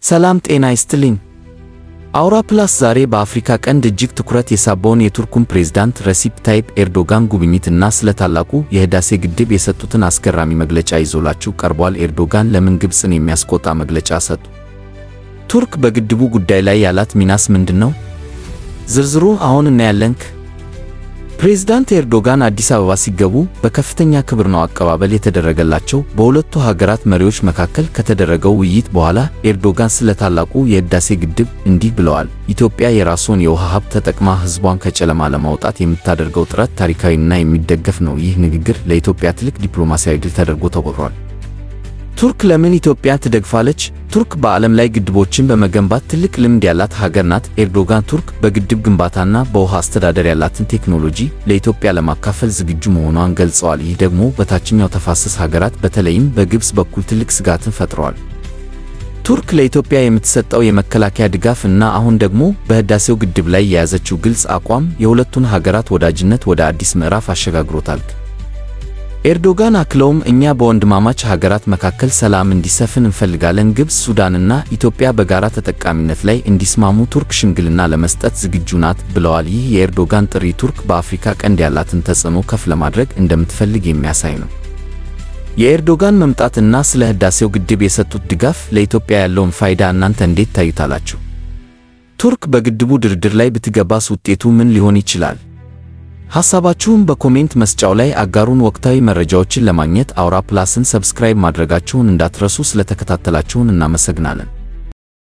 ሰላም ጤና ይስጥልኝ። አውራ ፕላስ ዛሬ በአፍሪካ ቀንድ እጅግ ትኩረት የሳበውን የቱርኩን ፕሬዝዳንት ረሲፕ ታይፕ ኤርዶጋን ጉብኝትና ስለ ታላቁ የህዳሴ ግድብ የሰጡትን አስገራሚ መግለጫ ይዞላችሁ ቀርቧል። ኤርዶጋን ለምን ግብፅን የሚያስቆጣ መግለጫ ሰጡ? ቱርክ በግድቡ ጉዳይ ላይ ያላት ሚናስ ምንድነው? ዝርዝሩ አሁን እናያለን። ፕሬዝዳንት ኤርዶጋን አዲስ አበባ ሲገቡ በከፍተኛ ክብር ነው አቀባበል የተደረገላቸው። በሁለቱ ሀገራት መሪዎች መካከል ከተደረገው ውይይት በኋላ ኤርዶጋን ስለ ታላቁ የህዳሴ ግድብ እንዲህ ብለዋል። ኢትዮጵያ የራሷን የውሃ ሀብት ተጠቅማ ህዝቧን ከጨለማ ለማውጣት የምታደርገው ጥረት ታሪካዊና የሚደገፍ ነው። ይህ ንግግር ለኢትዮጵያ ትልቅ ዲፕሎማሲያዊ ድል ተደርጎ ተቆጥሯል። ቱርክ ለምን ኢትዮጵያን ትደግፋለች? ቱርክ በዓለም ላይ ግድቦችን በመገንባት ትልቅ ልምድ ያላት ሀገር ናት። ኤርዶጋን ቱርክ በግድብ ግንባታና በውሃ አስተዳደር ያላትን ቴክኖሎጂ ለኢትዮጵያ ለማካፈል ዝግጁ መሆኗን ገልጸዋል። ይህ ደግሞ በታችኛው ተፋሰስ ሀገራት በተለይም በግብፅ በኩል ትልቅ ስጋትን ፈጥሯል። ቱርክ ለኢትዮጵያ የምትሰጠው የመከላከያ ድጋፍ እና አሁን ደግሞ በህዳሴው ግድብ ላይ የያዘችው ግልጽ አቋም የሁለቱን ሀገራት ወዳጅነት ወደ አዲስ ምዕራፍ አሸጋግሮታል። ኤርዶጋን አክለውም እኛ በወንድማማች ሀገራት መካከል ሰላም እንዲሰፍን እንፈልጋለን። ግብፅ፣ ሱዳንና ኢትዮጵያ በጋራ ተጠቃሚነት ላይ እንዲስማሙ ቱርክ ሽምግልና ለመስጠት ዝግጁ ናት ብለዋል። ይህ የኤርዶጋን ጥሪ ቱርክ በአፍሪካ ቀንድ ያላትን ተጽዕኖ ከፍ ለማድረግ እንደምትፈልግ የሚያሳይ ነው። የኤርዶጋን መምጣትና ስለ ህዳሴው ግድብ የሰጡት ድጋፍ ለኢትዮጵያ ያለውን ፋይዳ እናንተ እንዴት ታዩታላችሁ? ቱርክ በግድቡ ድርድር ላይ ብትገባስ ውጤቱ ምን ሊሆን ይችላል? ሐሳባችሁን በኮሜንት መስጫው ላይ አጋሩን። ወቅታዊ መረጃዎችን ለማግኘት አውራ ፕላስን ሰብስክራይብ ማድረጋችሁን እንዳትረሱ። ስለተከታተላችሁን እናመሰግናለን።